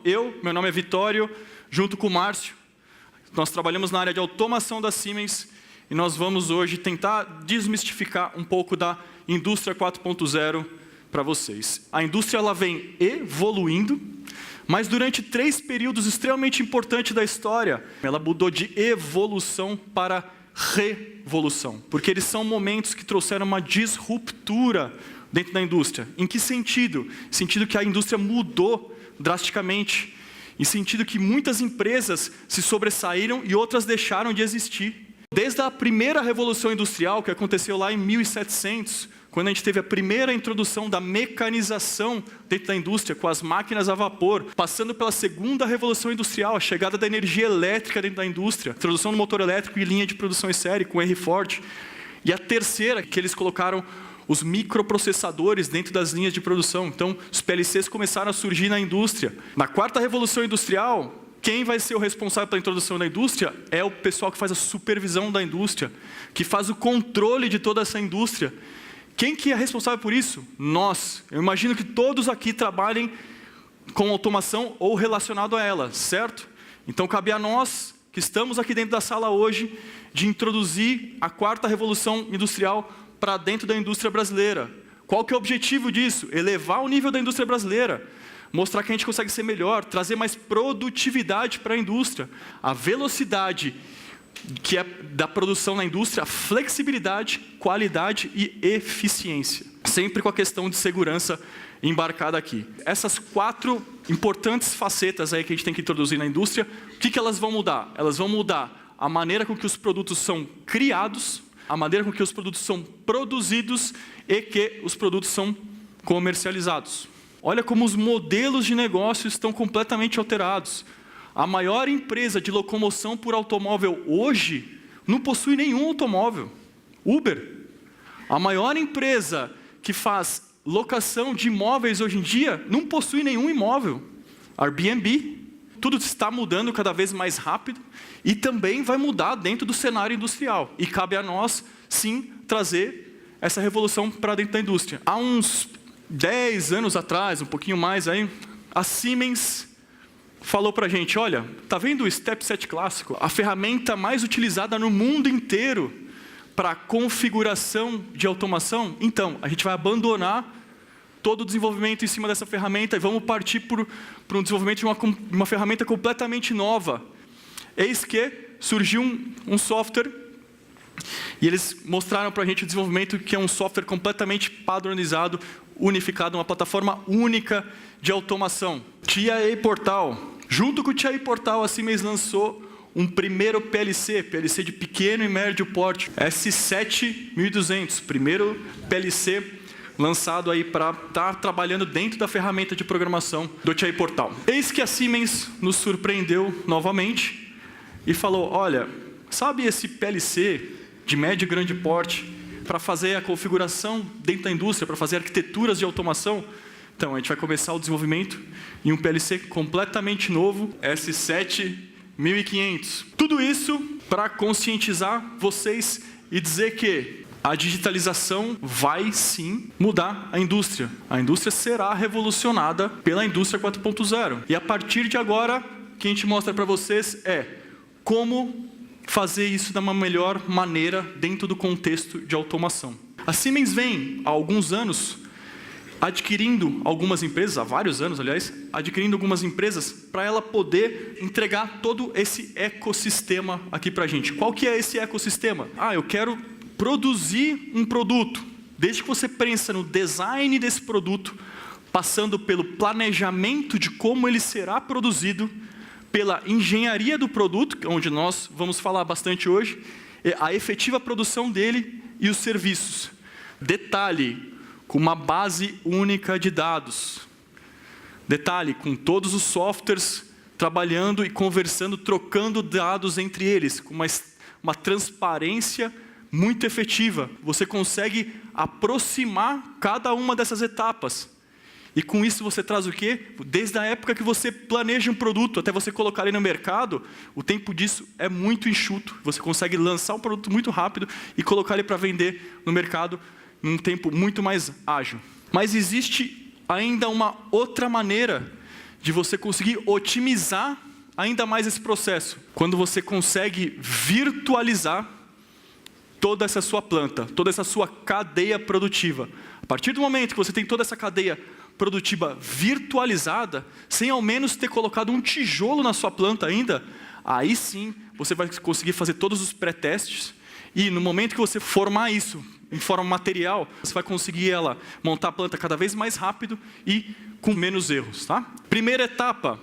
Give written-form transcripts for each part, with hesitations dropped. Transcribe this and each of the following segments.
Meu nome é Vitório, junto com o Márcio, nós trabalhamos na área de automação da Siemens e nós vamos hoje tentar desmistificar um pouco da indústria 4.0 para vocês. A indústria ela vem evoluindo, mas durante 3 períodos extremamente importantes da história, ela mudou de evolução para revolução, porque eles são momentos que trouxeram uma disruptura dentro da indústria. Em que sentido? Sentido que a indústria mudou drasticamente, em sentido que muitas empresas se sobressaíram e outras deixaram de existir. Desde a primeira revolução industrial, que aconteceu lá em 1700, quando a gente teve a primeira introdução da mecanização dentro da indústria, com as máquinas a vapor, passando pela segunda revolução industrial, a chegada da energia elétrica dentro da indústria, introdução do motor elétrico e linha de produção em série com Henry Ford, e a terceira, que eles colocaram os microprocessadores dentro das linhas de produção. Então, os PLCs começaram a surgir na indústria. Na quarta revolução industrial, quem vai ser o responsável pela introdução da indústria é o pessoal que faz a supervisão da indústria, que faz o controle de toda essa indústria. Quem que é responsável por isso? Nós. Eu imagino que todos aqui trabalhem com automação ou relacionado a ela, certo? Então, cabe a nós, que estamos aqui dentro da sala hoje, de introduzir a quarta revolução industrial para dentro da indústria brasileira. Qual que é o objetivo disso? Elevar o nível da indústria brasileira, mostrar que a gente consegue ser melhor, trazer mais produtividade para a indústria, a velocidade que é da produção na indústria, a flexibilidade, qualidade e eficiência. Sempre com a questão de segurança embarcada aqui. Essas 4 importantes facetas aí que a gente tem que introduzir na indústria, o que elas vão mudar? Elas vão mudar a maneira com que os produtos são criados, a maneira com que os produtos são produzidos e que os produtos são comercializados. Olha como os modelos de negócio estão completamente alterados. A maior empresa de locomoção por automóvel hoje não possui nenhum automóvel. Uber. A maior empresa que faz locação de imóveis hoje em dia não possui nenhum imóvel. Airbnb. Tudo está mudando cada vez mais rápido e também vai mudar dentro do cenário industrial. E cabe a nós, sim, trazer essa revolução para dentro da indústria. Há uns 10 anos atrás, um pouquinho mais aí, a Siemens falou para a gente, olha, tá vendo o Stepset clássico? A ferramenta mais utilizada no mundo inteiro para configuração de automação? Então, a gente vai abandonar todo o desenvolvimento em cima dessa ferramenta e vamos partir para um desenvolvimento de uma ferramenta completamente nova. Eis que surgiu um software e eles mostraram para a gente o desenvolvimento que é um software completamente padronizado, unificado, uma plataforma única de automação. TIA Portal. Junto com o TIA Portal, a Siemens lançou um primeiro PLC de pequeno e médio porte, S7200, primeiro PLC lançado aí para estar trabalhando dentro da ferramenta de programação do TI Portal. Eis que a Siemens nos surpreendeu novamente e falou, olha, sabe esse PLC de médio e grande porte para fazer a configuração dentro da indústria, para fazer arquiteturas de automação? Então, a gente vai começar o desenvolvimento em um PLC completamente novo, S7500. Tudo isso para conscientizar vocês e dizer que a digitalização vai sim mudar a indústria. A indústria será revolucionada pela indústria 4.0. E a partir de agora, o que a gente mostra para vocês é como fazer isso de uma melhor maneira dentro do contexto de automação. A Siemens vem, há alguns anos, adquirindo algumas empresas, há vários anos, aliás, adquirindo algumas empresas para ela poder entregar todo esse ecossistema aqui para a gente. Qual que é esse ecossistema? Eu quero produzir um produto, desde que você pensa no design desse produto, passando pelo planejamento de como ele será produzido, pela engenharia do produto, onde nós vamos falar bastante hoje, a efetiva produção dele e os serviços. Detalhe, com uma base única de dados. Detalhe, com todos os softwares trabalhando e conversando, trocando dados entre eles, com uma transparência muito efetiva. Você consegue aproximar cada uma dessas etapas. E com isso você traz o quê? Desde a época que você planeja um produto até você colocar ele no mercado, o tempo disso é muito enxuto. Você consegue lançar um produto muito rápido e colocar ele para vender no mercado em um tempo muito mais ágil. Mas existe ainda uma outra maneira de você conseguir otimizar ainda mais esse processo. Quando você consegue virtualizar toda essa sua planta, toda essa sua cadeia produtiva. A partir do momento que você tem toda essa cadeia produtiva virtualizada, sem ao menos ter colocado um tijolo na sua planta ainda, aí sim você vai conseguir fazer todos os pré-testes e no momento que você formar isso em forma material, você vai conseguir montar a planta cada vez mais rápido e com menos erros. Tá? Primeira etapa,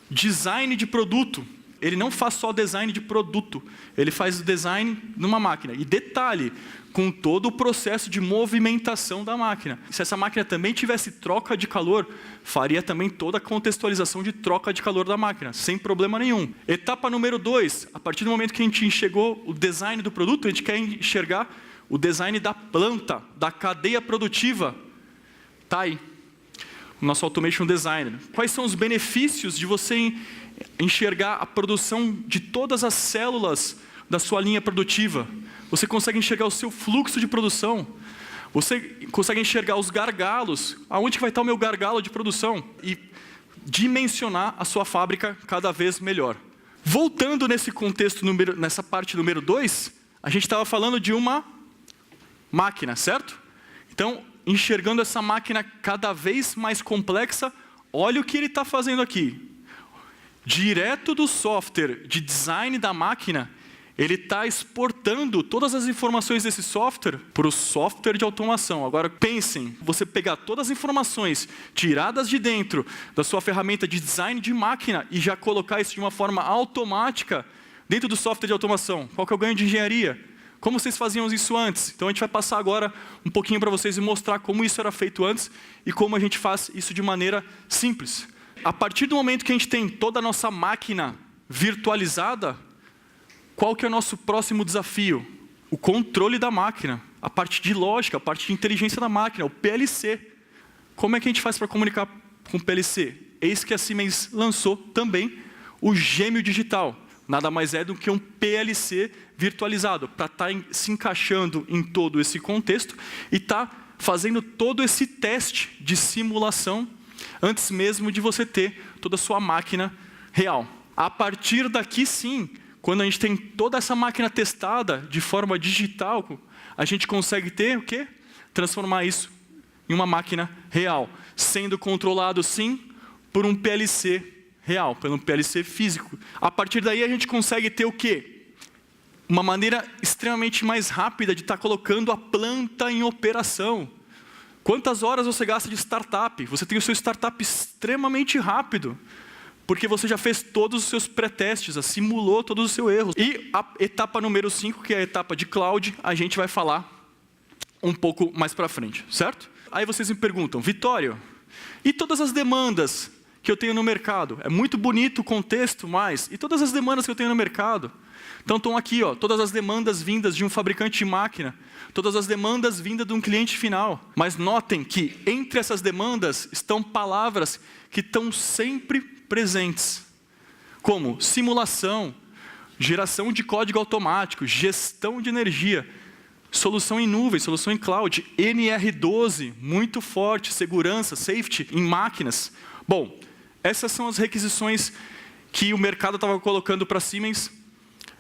design de produto. Ele não faz só design de produto, ele faz o design numa máquina. E detalhe, com todo o processo de movimentação da máquina. Se essa máquina também tivesse troca de calor, faria também toda a contextualização de troca de calor da máquina, sem problema nenhum. Etapa número 2, a partir do momento que a gente enxergou o design do produto, a gente quer enxergar o design da planta, da cadeia produtiva. Tá aí, o nosso Automation Designer. Quais são os benefícios de você enxergar a produção de todas as células da sua linha produtiva? Você consegue enxergar o seu fluxo de produção. Você consegue enxergar os gargalos. Aonde que vai estar o meu gargalo de produção? E dimensionar a sua fábrica cada vez melhor. Voltando nesse contexto, nessa parte número 2, a gente estava falando de uma máquina, certo? Então, enxergando essa máquina cada vez mais complexa, olha o que ele está fazendo aqui. Direto do software de design da máquina, ele está exportando todas as informações desse software para o software de automação. Agora pensem, você pegar todas as informações tiradas de dentro da sua ferramenta de design de máquina e já colocar isso de uma forma automática dentro do software de automação. Qual que é o ganho de engenharia? Como vocês faziam isso antes? Então a gente vai passar agora um pouquinho para vocês e mostrar como isso era feito antes e como a gente faz isso de maneira simples. A partir do momento que a gente tem toda a nossa máquina virtualizada, qual que é o nosso próximo desafio? O controle da máquina, a parte de lógica, a parte de inteligência da máquina, o PLC. Como é que a gente faz para comunicar com o PLC? Eis que a Siemens lançou também o Gêmeo Digital. Nada mais é do que um PLC virtualizado, para estar se encaixando em todo esse contexto e estar fazendo todo esse teste de simulação antes mesmo de você ter toda a sua máquina real. A partir daqui, sim, quando a gente tem toda essa máquina testada de forma digital, a gente consegue ter o quê? Transformar isso em uma máquina real, sendo controlado, sim, por um PLC real, por um PLC físico. A partir daí, a gente consegue ter o quê? Uma maneira extremamente mais rápida de estar colocando a planta em operação. Quantas horas você gasta de startup? Você tem o seu startup extremamente rápido, porque você já fez todos os seus pré-testes, simulou todos os seus erros. E a etapa número 5, que é a etapa de cloud, a gente vai falar um pouco mais para frente, certo? Aí vocês me perguntam, Vitório, e todas as demandas que eu tenho no mercado? É muito bonito o contexto, mas e todas as demandas que eu tenho no mercado? Então estão aqui, ó, todas as demandas vindas de um fabricante de máquina, todas as demandas vindas de um cliente final. Mas notem que entre essas demandas estão palavras que estão sempre presentes, como simulação, geração de código automático, gestão de energia, solução em nuvem, solução em cloud, NR12, muito forte, segurança, safety em máquinas. Bom, essas são as requisições que o mercado estava colocando para a Siemens.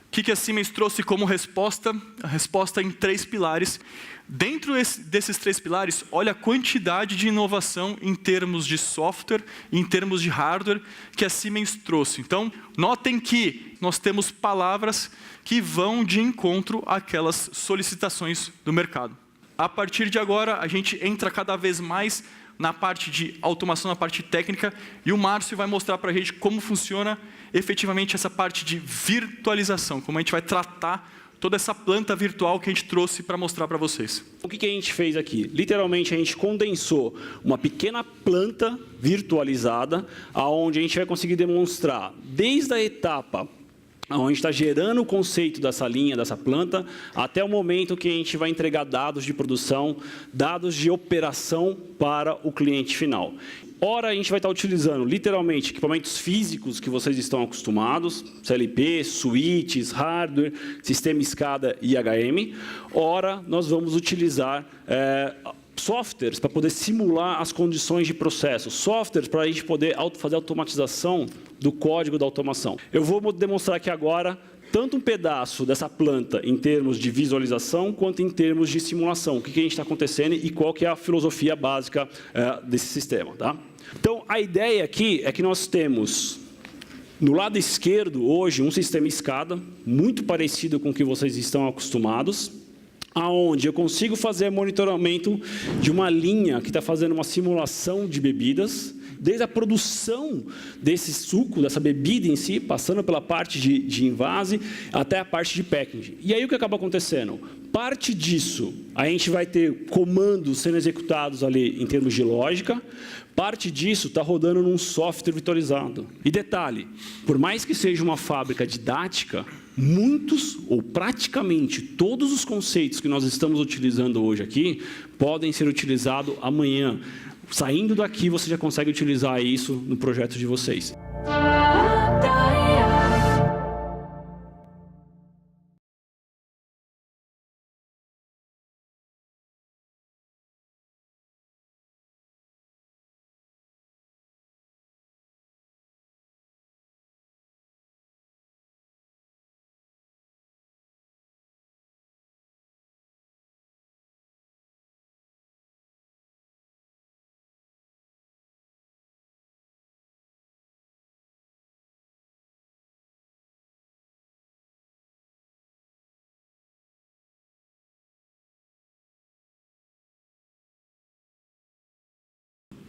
O que a Siemens trouxe como resposta? A resposta em 3 pilares. Dentro desses 3 pilares, olha a quantidade de inovação em termos de software e em termos de hardware que a Siemens trouxe. Então, notem que nós temos palavras que vão de encontro àquelas solicitações do mercado. A partir de agora, a gente entra cada vez mais na parte de automação, na parte técnica, e o Márcio vai mostrar para a gente como funciona efetivamente essa parte de virtualização, como a gente vai tratar toda essa planta virtual que a gente trouxe para mostrar para vocês. O que a gente fez aqui? Literalmente, a gente condensou uma pequena planta virtualizada, onde a gente vai conseguir demonstrar, desde a etapa onde está gerando o conceito dessa linha, dessa planta, até o momento que a gente vai entregar dados de produção, dados de operação para o cliente final. Ora, a gente vai estar utilizando, literalmente, equipamentos físicos que vocês estão acostumados, CLP, switches, hardware, sistema SCADA e HM. Ora, nós vamos utilizar softwares para poder simular as condições de processo, softwares para a gente poder fazer automatização do código da automação. Eu vou demonstrar aqui agora tanto um pedaço dessa planta em termos de visualização, quanto em termos de simulação. O que a gente está acontecendo e qual que é a filosofia básica desse sistema. Tá? Então, a ideia aqui é que nós temos, no lado esquerdo, hoje, um sistema escada, muito parecido com o que vocês estão acostumados, aonde eu consigo fazer monitoramento de uma linha que está fazendo uma simulação de bebidas, desde a produção desse suco, dessa bebida em si, passando pela parte de envase, até a parte de packaging. E aí o que acaba acontecendo? Parte disso, a gente vai ter comandos sendo executados ali em termos de lógica, parte disso está rodando num software virtualizado. E detalhe, por mais que seja uma fábrica didática, muitos ou praticamente todos os conceitos que nós estamos utilizando hoje aqui podem ser utilizados amanhã. Saindo daqui, você já consegue utilizar isso no projeto de vocês.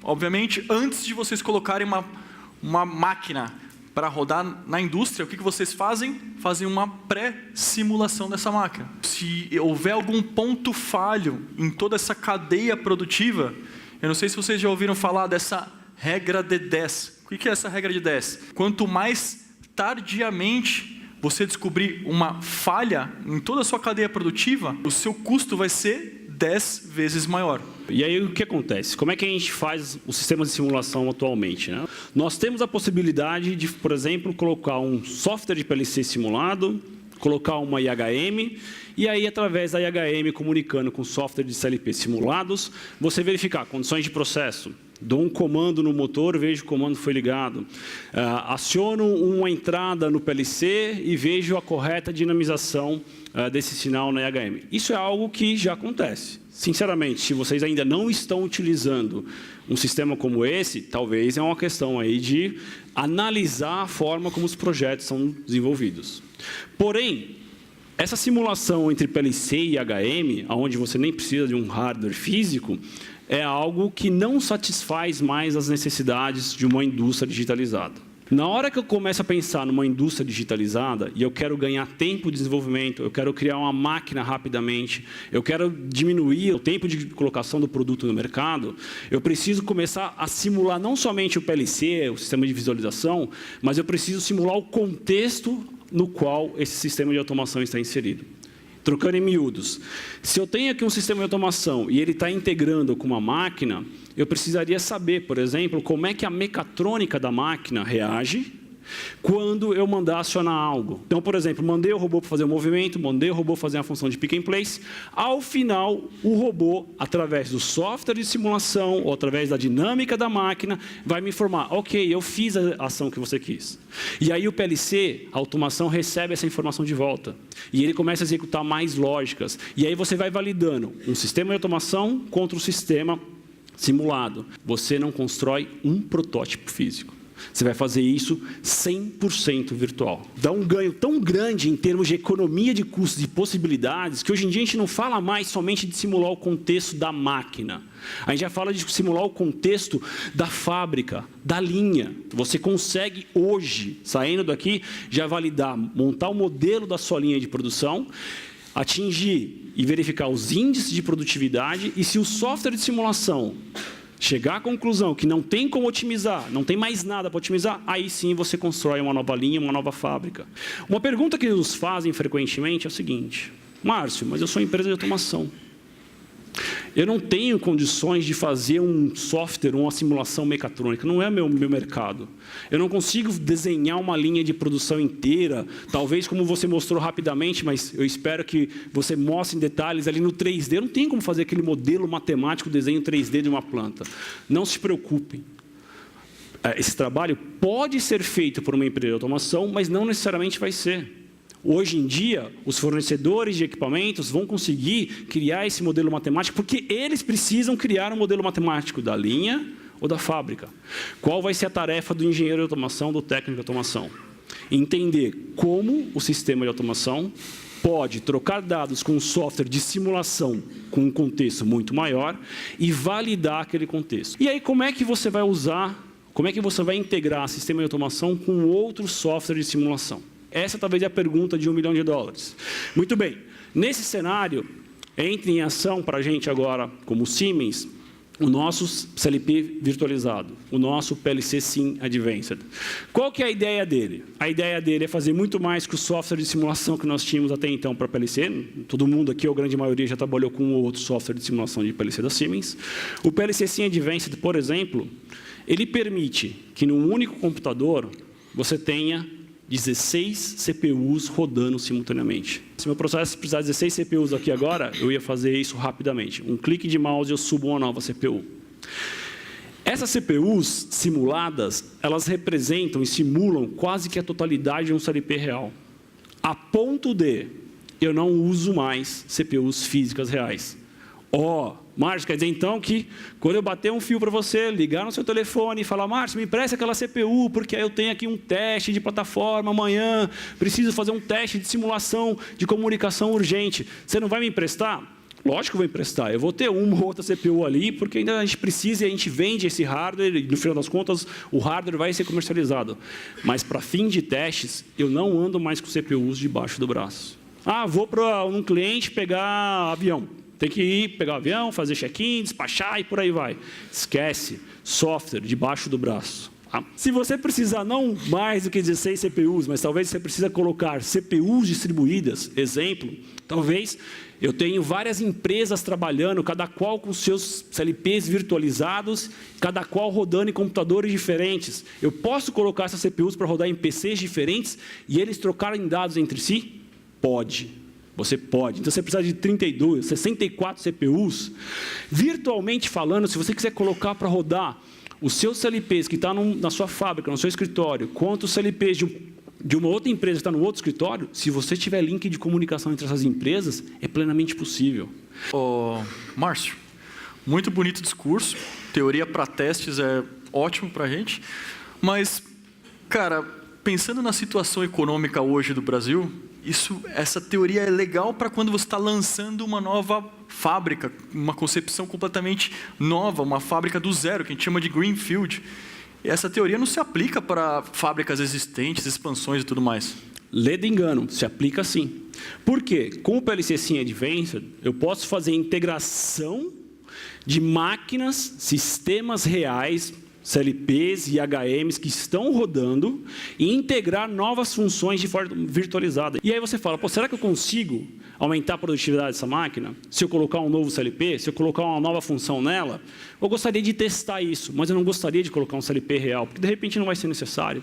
Obviamente, antes de vocês colocarem uma máquina para rodar na indústria, o que vocês fazem? Fazem uma pré-simulação dessa máquina. Se houver algum ponto falho em toda essa cadeia produtiva, eu não sei se vocês já ouviram falar dessa regra de 10. O que é essa regra de 10? Quanto mais tardiamente você descobrir uma falha em toda a sua cadeia produtiva, o seu custo vai ser 10 vezes maior. E aí o que acontece? Como é que a gente faz o sistema de simulação atualmente, né? Nós temos a possibilidade de, por exemplo, colocar um software de PLC simulado, colocar uma IHM, e aí, através da IHM, comunicando com software de CLP simulados, você verificar condições de processo. Dou um comando no motor, vejo que o comando foi ligado. Aciono uma entrada no PLC e vejo a correta dinamização desse sinal na IHM. Isso é algo que já acontece. Sinceramente, se vocês ainda não estão utilizando um sistema como esse, talvez é uma questão aí de analisar a forma como os projetos são desenvolvidos. Porém, essa simulação entre PLC e IHM, onde você nem precisa de um hardware físico, é algo que não satisfaz mais as necessidades de uma indústria digitalizada. Na hora que eu começo a pensar numa indústria digitalizada e eu quero ganhar tempo de desenvolvimento, eu quero criar uma máquina rapidamente, eu quero diminuir o tempo de colocação do produto no mercado, eu preciso começar a simular não somente o PLC, o sistema de visualização, mas eu preciso simular o contexto no qual esse sistema de automação está inserido. Trocando em miúdos, se eu tenho aqui um sistema de automação e ele está integrando com uma máquina, eu precisaria saber, por exemplo, como é que a mecatrônica da máquina reage quando eu mandar acionar algo. Então, por exemplo, mandei o robô para fazer um movimento, mandei o robô fazer a função de pick and place. Ao final, o robô, através do software de simulação ou através da dinâmica da máquina, vai me informar, ok, eu fiz a ação que você quis. E aí o PLC, a automação, recebe essa informação de volta. E ele começa a executar mais lógicas. E aí você vai validando um sistema de automação contra um sistema simulado. Você não constrói um protótipo físico. Você vai fazer isso 100% virtual. Dá um ganho tão grande em termos de economia de custos e possibilidades, que hoje em dia a gente não fala mais somente de simular o contexto da máquina. A gente já fala de simular o contexto da fábrica, da linha. Você consegue hoje, saindo daqui, já validar, montar o modelo da sua linha de produção, atingir e verificar os índices de produtividade, e se o software de simulação chegar à conclusão que não tem como otimizar, não tem mais nada para otimizar, aí sim você constrói uma nova linha, uma nova fábrica. Uma pergunta que nos fazem frequentemente é o seguinte: Márcio, mas eu sou uma empresa de automação. Eu não tenho condições de fazer um software, uma simulação mecatrônica, não é meu mercado. Eu não consigo desenhar uma linha de produção inteira, talvez como você mostrou rapidamente, mas eu espero que você mostre em detalhes ali no 3D. Eu não tenho como fazer aquele modelo matemático, desenho 3D de uma planta. Não se preocupem. Esse trabalho pode ser feito por uma empresa de automação, mas não necessariamente vai ser. Hoje em dia, os fornecedores de equipamentos vão conseguir criar esse modelo matemático, porque eles precisam criar um modelo matemático da linha ou da fábrica. Qual vai ser a tarefa do engenheiro de automação, do técnico de automação? Entender como o sistema de automação pode trocar dados com um software de simulação com um contexto muito maior e validar aquele contexto. E aí, como é que você vai usar, como é que você vai integrar sistema de automação com outro software de simulação? Essa talvez é a pergunta de $1 milhão. Muito bem, nesse cenário, entra em ação para a gente agora, como Siemens, o nosso CLP virtualizado, o nosso PLC Sim Advanced. Qual que é a ideia dele? A ideia dele é fazer muito mais que o software de simulação que nós tínhamos até então para PLC. Todo mundo aqui, ou a grande maioria, já trabalhou com outro software de simulação de PLC da Siemens. O PLC Sim Advanced, por exemplo, ele permite que num único computador você tenha 16 CPUs rodando simultaneamente. Se meu processo precisar de 16 CPUs aqui agora, eu ia fazer isso rapidamente. Um clique de mouse e eu subo uma nova CPU. Essas CPUs simuladas, elas representam e simulam quase que a totalidade de um CLP real. A ponto de eu não uso mais CPUs físicas reais. Márcio, quer dizer então que quando eu bater um fio para você, ligar no seu telefone e falar, Márcio, me empresta aquela CPU, porque eu tenho aqui um teste de plataforma amanhã, preciso fazer um teste de simulação de comunicação urgente. Você não vai me emprestar? Lógico que eu vou emprestar. Eu vou ter uma ou outra CPU ali, porque ainda a gente precisa e a gente vende esse hardware e, no final das contas, o hardware vai ser comercializado. Mas, para fim de testes, eu não ando mais com CPUs debaixo do braço. Vou para um cliente pegar avião. Tem que ir pegar o avião, fazer check-in, despachar e por aí vai. Esquece. Software debaixo do braço. Se você precisar não mais do que 16 CPUs, mas talvez você precisa colocar CPUs distribuídas, exemplo, talvez eu tenho várias empresas trabalhando, cada qual com seus CLPs virtualizados, cada qual rodando em computadores diferentes. Eu posso colocar essas CPUs para rodar em PCs diferentes e eles trocarem dados entre si? Pode. Você pode. Então, você precisa de 32, 64 CPUs. Virtualmente falando, se você quiser colocar para rodar os seus CLPs que está na sua fábrica, no seu escritório, quanto os CLPs de uma outra empresa que está no outro escritório, se você tiver link de comunicação entre essas empresas, é plenamente possível. Márcio, muito bonito discurso. Teoria para testes é ótimo para a gente. Mas, cara, pensando na situação econômica hoje do Brasil, essa teoria é legal para quando você está lançando uma nova fábrica, uma concepção completamente nova, uma fábrica do zero, que a gente chama de Greenfield. E essa teoria não se aplica para fábricas existentes, expansões e tudo mais. Ledo engano, se aplica sim. Por quê? Com o PLC Sim Advanced, eu posso fazer integração de máquinas, sistemas reais, CLPs e HMs que estão rodando e integrar novas funções de forma virtualizada. E aí você fala, será que eu consigo aumentar a produtividade dessa máquina? Se eu colocar um novo CLP, se eu colocar uma nova função nela? Eu gostaria de testar isso, mas eu não gostaria de colocar um CLP real, porque de repente não vai ser necessário.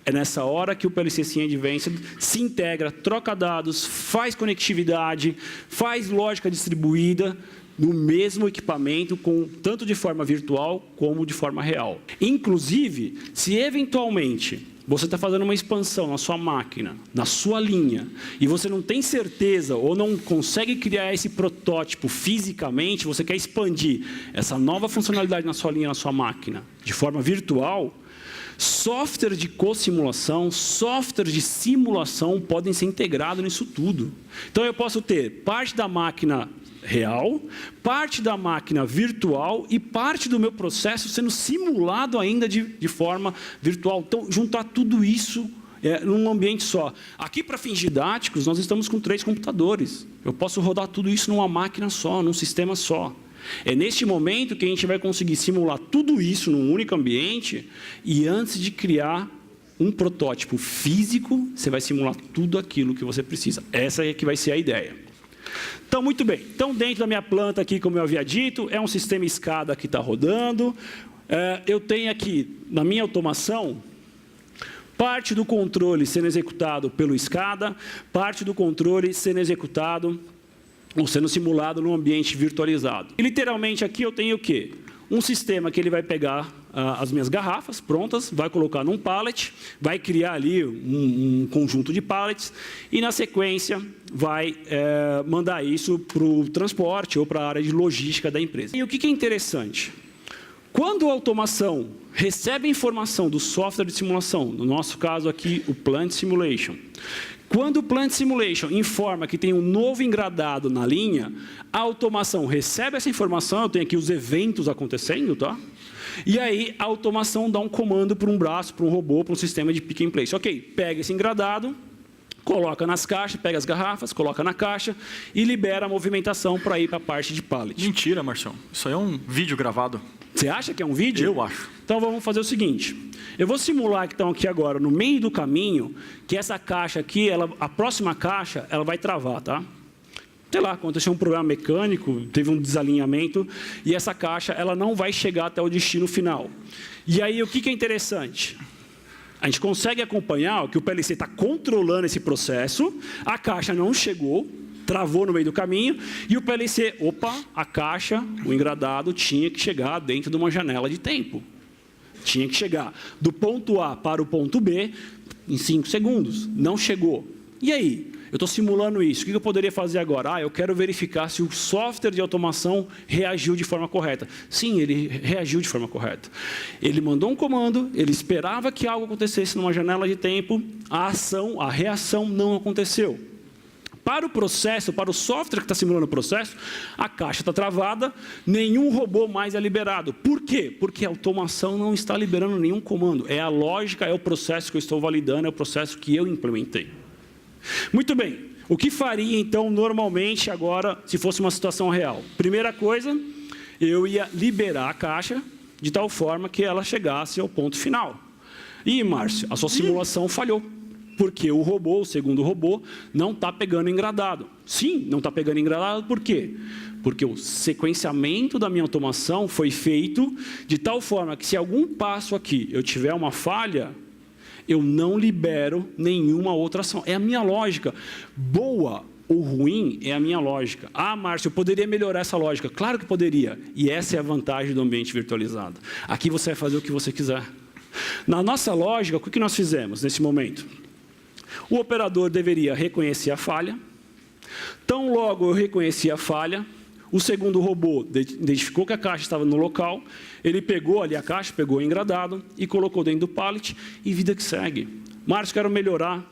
É nessa hora que o PLC Sim Advanced se integra, troca dados, faz conectividade, faz lógica distribuída, no mesmo equipamento, tanto de forma virtual como de forma real. Inclusive, se eventualmente você está fazendo uma expansão na sua máquina, na sua linha, e você não tem certeza ou não consegue criar esse protótipo fisicamente, você quer expandir essa nova funcionalidade na sua linha, na sua máquina, de forma virtual, software de co-simulação, software de simulação podem ser integrados nisso tudo. Então, eu posso ter parte da máquina real, parte da máquina virtual e parte do meu processo sendo simulado ainda de forma virtual. Então, juntar tudo isso num ambiente só. Aqui, para fins didáticos, nós estamos com 3 computadores. Eu posso rodar tudo isso numa máquina só, num sistema só. É neste momento que a gente vai conseguir simular tudo isso num único ambiente e antes de criar um protótipo físico, você vai simular tudo aquilo que você precisa. Essa é que vai ser a ideia. Então, muito bem. Então, dentro da minha planta aqui, como eu havia dito, é um sistema SCADA que está rodando. Eu tenho aqui, na minha automação, parte do controle sendo executado pelo SCADA, parte do controle sendo executado ou sendo simulado num ambiente virtualizado. E, literalmente, aqui eu tenho o quê? Um sistema que ele vai pegar as minhas garrafas prontas, vai colocar num pallet, vai criar ali um conjunto de pallets e, na sequência, vai mandar isso para o transporte ou para a área de logística da empresa. E o que é interessante? Quando a automação recebe a informação do software de simulação, no nosso caso aqui, o Plant Simulation, quando o Plant Simulation informa que tem um novo engradado na linha, a automação recebe essa informação, eu tenho aqui os eventos acontecendo, tá? E aí a automação dá um comando para um braço, para um robô, para um sistema de pick and place. Ok, pega esse engradado, coloca nas caixas, pega as garrafas, coloca na caixa e libera a movimentação para ir para a parte de pallet. Mentira, Marcião. Isso aí é um vídeo gravado. Você acha que é um vídeo? Eu acho. Então vamos fazer o seguinte. Eu vou simular que estão aqui agora, no meio do caminho, que essa caixa aqui, a próxima caixa, ela vai travar, tá? Sei lá, aconteceu um problema mecânico, teve um desalinhamento, e essa caixa ela não vai chegar até o destino final. E aí, o que é interessante? A gente consegue acompanhar que o PLC está controlando esse processo, a caixa não chegou, travou no meio do caminho, e o PLC, opa, a caixa, o engradado, tinha que chegar dentro de uma janela de tempo. Tinha que chegar do ponto A para o ponto B em 5 segundos. Não chegou. E aí? Eu estou simulando isso. O que eu poderia fazer agora? Eu quero verificar se o software de automação reagiu de forma correta. Sim, ele reagiu de forma correta. Ele mandou um comando, ele esperava que algo acontecesse numa janela de tempo, a reação não aconteceu. Para o processo, para o software que está simulando o processo, a caixa está travada, nenhum robô mais é liberado. Por quê? Porque a automação não está liberando nenhum comando. É a lógica, é o processo que eu estou validando, é o processo que eu implementei. Muito bem. O que faria, então, normalmente, agora, se fosse uma situação real? Primeira coisa, eu ia liberar a caixa de tal forma que ela chegasse ao ponto final. E, Márcio, a sua simulação falhou. Porque o robô, o segundo robô, não está pegando engradado. Sim, não está pegando engradado, por quê? Porque o sequenciamento da minha automação foi feito de tal forma que, se algum passo aqui eu tiver uma falha, eu não libero nenhuma outra ação. É a minha lógica. Boa ou ruim é a minha lógica. Ah, Márcio, eu poderia melhorar essa lógica. Claro que poderia. E essa é a vantagem do ambiente virtualizado. Aqui você vai fazer o que você quiser. Na nossa lógica, o que nós fizemos nesse momento? O operador deveria reconhecer a falha. Tão logo eu reconheci a falha, o segundo robô identificou que a caixa estava no local, ele pegou ali a caixa, pegou o engradado e colocou dentro do pallet e vida que segue. Márcio, quero melhorar,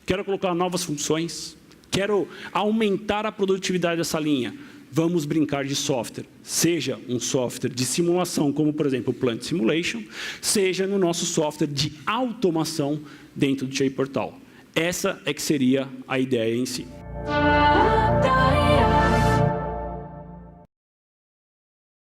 quero colocar novas funções, quero aumentar a produtividade dessa linha. Vamos brincar de software, seja um software de simulação, como, por exemplo, o Plant Simulation, seja no nosso software de automação dentro do TI Portal. Essa é que seria a ideia em si.